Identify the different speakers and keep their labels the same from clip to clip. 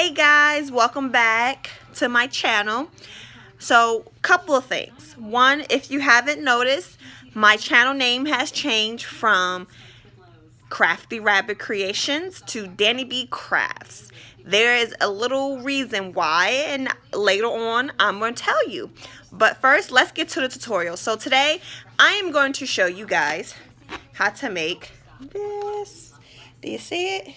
Speaker 1: Hey guys, welcome back to my channel. So, couple of things. One, if you haven't noticed, my channel name has changed from Crafty Rabbit Creations to Danny B Crafts. There is a little reason why, and later on I'm going to tell you. But first, let's get to the tutorial. So today, I am going to show you guys how to make this. Do you see it?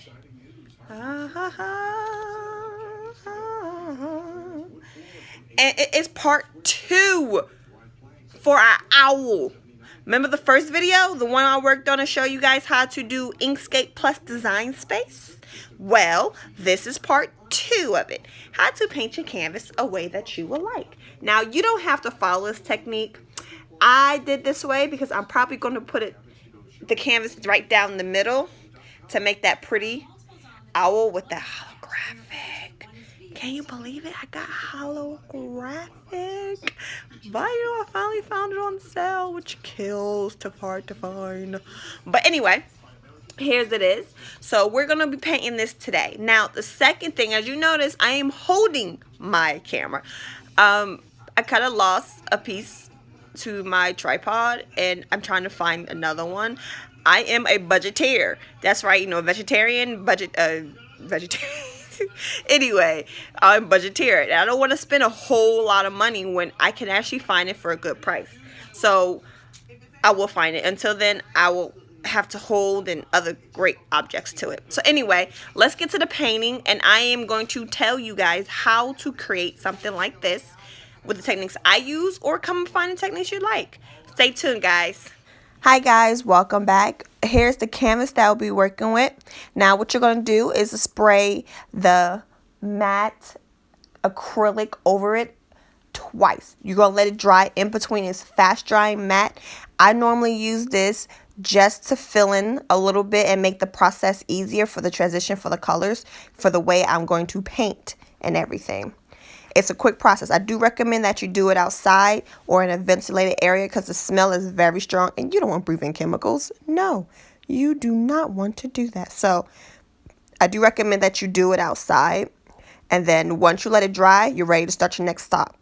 Speaker 1: And it is part 2 for our owl. Remember the first video, the one I worked on to show you guys how to do Inkscape plus design space? Well, this is part 2 of it. How to paint your canvas a way that you would like. Now, you don't have to follow this technique. I did this way because I'm probably going to put the canvas right down the middle to make that pretty owl with the holographic. Can you believe it? I got holographic. But I finally found it on sale, which kills to hard to find. But anyway, here's it is. So we're going to be painting this today. Now, the second thing, as you notice, I am holding my camera. I kind of lost a piece to my tripod, and I'm trying to find another one. I am a budgeteer. That's right, you know, vegetarian, vegetarian. Anyway, I'm budgeteer. And I don't want to spend a whole lot of money when I can actually find it for a good price. So I will find it. Until then, I will have to hold and other great objects to it. So anyway, let's get to the painting, and I am going to tell you guys how to create something like this with the techniques I use, or come and find the techniques you like. Stay tuned, guys. Hi guys, welcome back. Here's the canvas that I'll be working with. Now what you're going to do is spray the matte acrylic over it twice. You're going to let it dry in between. It's fast drying matte. I normally use this just to fill in a little bit and make the process easier for the transition for the colors for the way I'm going to paint and everything. It's a quick process. I do recommend that you do it outside or in a ventilated area because the smell is very strong and you don't want to breathe in chemicals. No, you do not want to do that. So I do recommend that you do it outside. And then once you let it dry, you're ready to start your next stop.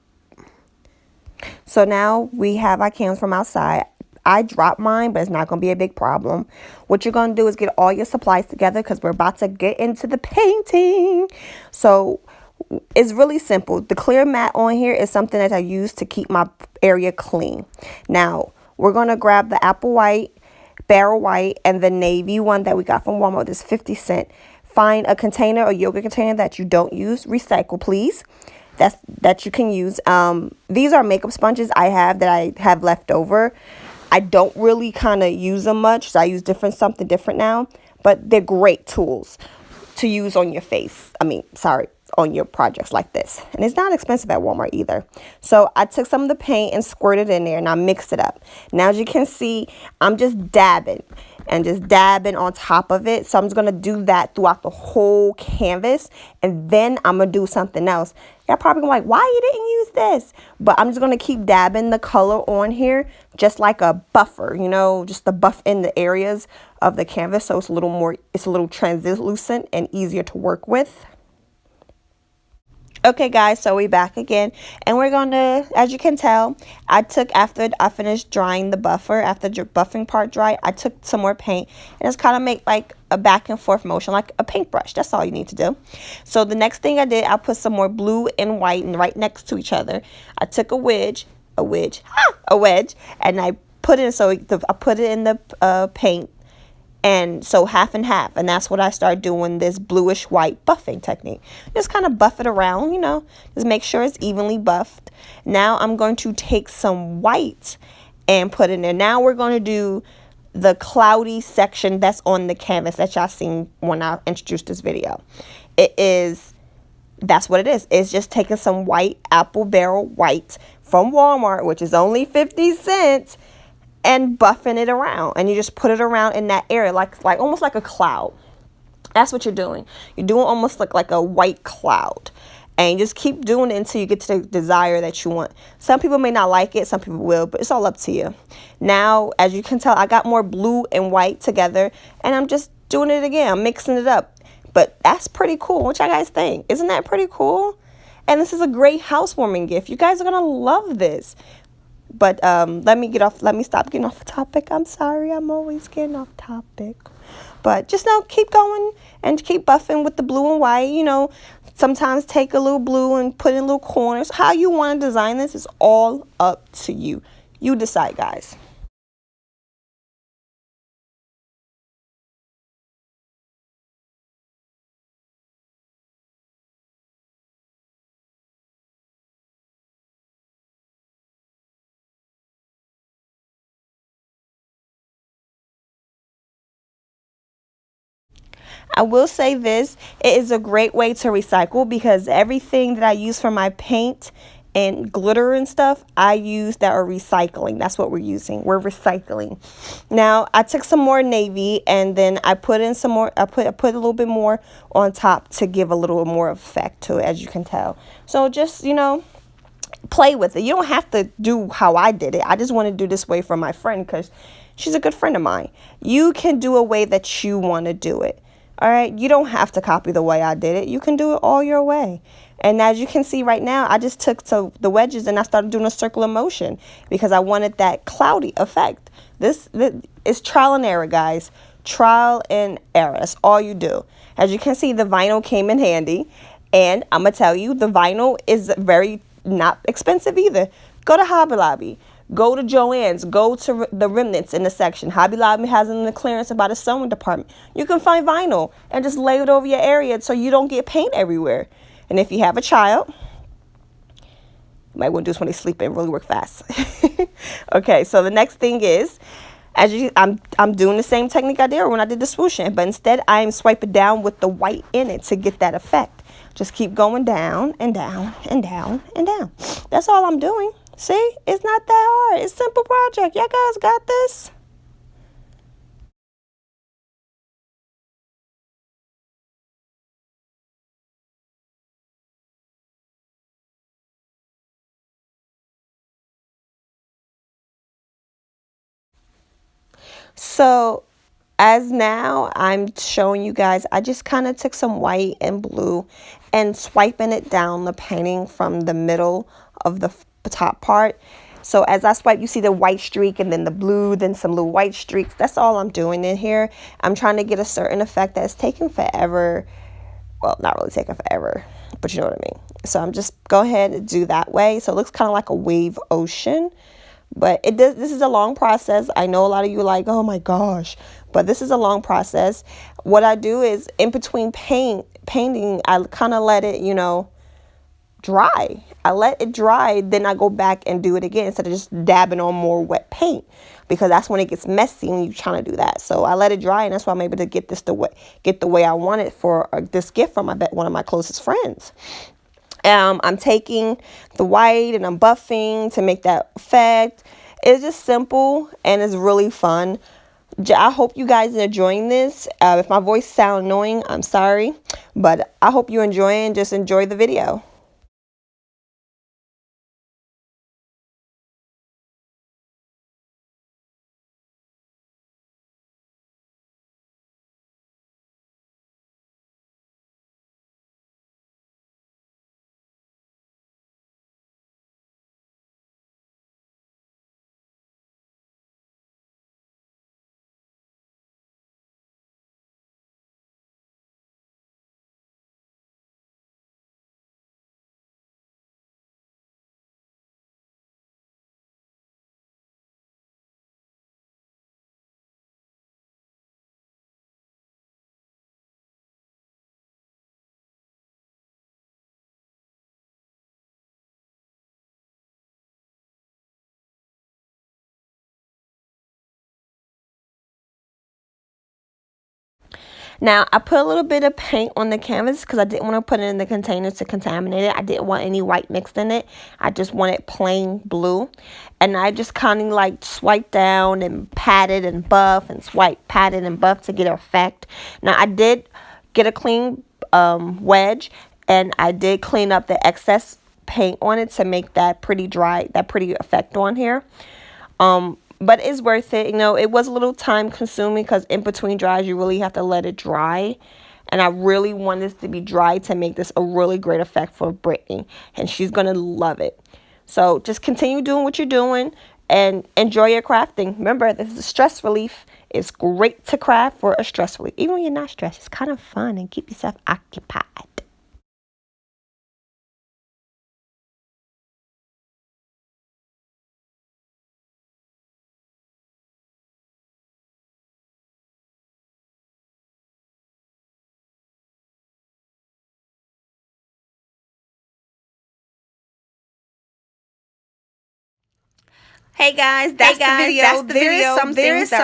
Speaker 1: So now we have our cans from outside. I dropped mine, but it's not going to be a big problem. What you're going to do is get all your supplies together because we're about to get into the painting. So it's really simple. The clear mat on here is something that I use to keep my area clean. Now, we're going to grab the apple white, barrel white, and the navy one that we got from Walmart. This 50 cents. Find a container or yoga container that you don't use. Recycle, please. That you can use. These are makeup sponges I have left over. I don't really kind of use them much, so I use something different now. But they're great tools to use on your face. On your projects like this. And it's not expensive at Walmart either. So I took some of the paint and squirted in there and I mixed it up. Now, as you can see, I'm just dabbing on top of it. So I'm just going to do that throughout the whole canvas. And then I'm going to do something else. Y'all probably gonna be like, why you didn't use this? But I'm just going to keep dabbing the color on here just like a buffer, you know, just to buff in the areas of the canvas. So it's a little translucent and easier to work with. Okay guys, so we're back again, and we're going to, as you can tell, after I finished drying the buffer, after the buffing part dried, I took some more paint and just kind of make like a back and forth motion, like a paintbrush. That's all you need to do. So the next thing I did, I put some more blue and white and right next to each other. I took a wedge, and I put it in the paint. And so half and half, and that's what I started doing, this bluish white buffing technique. Just kind of buff it around, you know, just make sure it's evenly buffed. Now I'm going to take some white and put it in there. Now we're going to do the cloudy section that's on the canvas that y'all seen when I introduced this video. That's what it is. It's just taking some white, apple barrel white from Walmart, which is only 50 cents. And buffing it around, and you just put it around in that area like almost like a cloud. That's what you're doing. You're doing almost like a white cloud, and you just keep doing it until you get to the desire that you want. Some people may not like it, some people will, but it's all up to you. Now, as you can tell, I got more blue and white together, and I'm just doing it again. I'm mixing it up. But that's pretty cool. What y'all guys think? Isn't that pretty cool? And this is a great housewarming gift. You guys are going to love this. But let me stop getting off the topic. I'm sorry, I'm always getting off topic. But just know, keep going and keep buffing with the blue and white. You know, sometimes take a little blue and put in little corners. How you want to design this is all up to you. You decide, guys. I will say this, it is a great way to recycle because everything that I use for my paint and glitter and stuff, I use that are recycling. That's what we're using. We're recycling. Now, I took some more navy and then I put in some more, I put a little bit more on top to give a little more effect to it, as you can tell. So just, you know, play with it. You don't have to do how I did it. I just want to do this way for my friend because she's a good friend of mine. You can do a way that you want to do it. All right, you don't have to copy the way I did it. You can do it all your way. And as you can see right now, I just took the wedges and I started doing a circular motion because I wanted that cloudy effect. This is trial and error, guys. Trial and error. That's all you do. As you can see, the vinyl came in handy. And I'm going to tell you, the vinyl is very not expensive either. Go to Hobby Lobby. Go to Joann's. Go to the remnants in the section. Hobby Lobby has it in the clearance about a sewing department. You can find vinyl and just lay it over your area so you don't get paint everywhere. And if you have a child, you might want to do this when they sleep and really work fast. Okay, so the next thing is, I'm doing the same technique I did when I did the swooshing, but instead I'm swiping down with the white in it to get that effect. Just keep going down and down and down and down. That's all I'm doing. See, it's not that hard. It's a simple project. Y'all guys got this? So as now I'm showing you guys, I just kind of took some white and blue and swiping it down the painting from the middle of the top part. So as I swipe, you see the white streak and then the blue, then some little white streaks. That's all I'm doing in here. I'm trying to get a certain effect that's taking forever. Well, not really taking forever, but you know what I mean. So I'm just go ahead and do that way. So it looks kind of like a wave ocean. But this is a long process. I know a lot of you are like, oh my gosh, but this is a long process. What I do is in between painting, I kind of let it, you know, dry. I let it dry, then I go back and do it again instead of just dabbing on more wet paint, because that's when it gets messy when you're trying to do that. So I let it dry, and that's why I'm able to get the way I want it for this gift from one of my closest friends. I'm taking the white and I'm buffing to make that effect. It's just simple and it's really fun. I hope you guys are enjoying this. If my voice sounds annoying, I'm sorry, but I hope you enjoy it and just enjoy the video. Now, I put a little bit of paint on the canvas because I didn't want to put it in the container to contaminate it. I didn't want any white mixed in it. I just wanted plain blue. And I just kind of like swipe down and patted and buff and swipe, patted and buff to get an effect. Now, I did get a clean wedge, and I did clean up the excess paint on it to make that pretty dry, that pretty effect on here. But it's worth it. You know, it was a little time consuming because in between dries, you really have to let it dry. And I really want this to be dry to make this a really great effect for Brittany. And she's going to love it. So just continue doing what you're doing and enjoy your crafting. Remember, this is stress relief. It's great to craft for a stress relief. Even when you're not stressed, it's kind of fun and keep yourself occupied. Hey guys, that's the video. There is some things that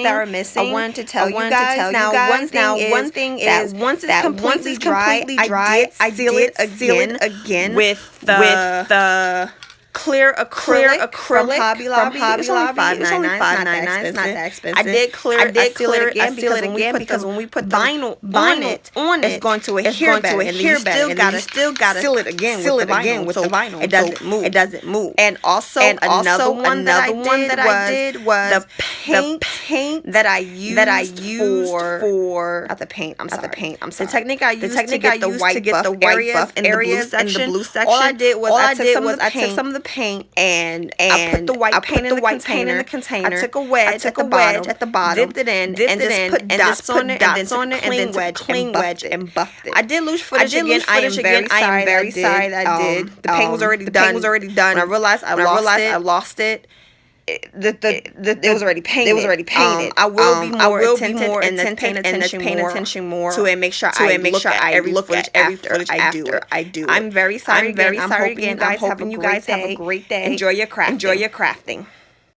Speaker 1: are missing. I wanted to tell you guys. One thing is once it's completely dry, I seal it again with the clear acrylic from Hobby Lobby. It's only $5.99. It's not that expensive. I did clear it again because when we put vinyl on it, it's going to adhere better. And you still gotta seal it again with the vinyl. It doesn't move. And also another one that I did was the paint that I used for not the paint. I'm sorry. The technique I used to get the white buff areas in the blue section. All I did was I took some of the paint and I put the white paint in the container. I took a wedge at the bottom, dipped it in, and just put dots on it, and then clean wedge and buffed it. I did lose footage again. I am very sorry that I did. The paint was already done. When I realized I lost it. It was already painted. I will be more attentive and pay attention more to it. Make sure I look at every footage after I do it. I'm very sorry again. I'm hoping you guys have a great day. Enjoy your crafting.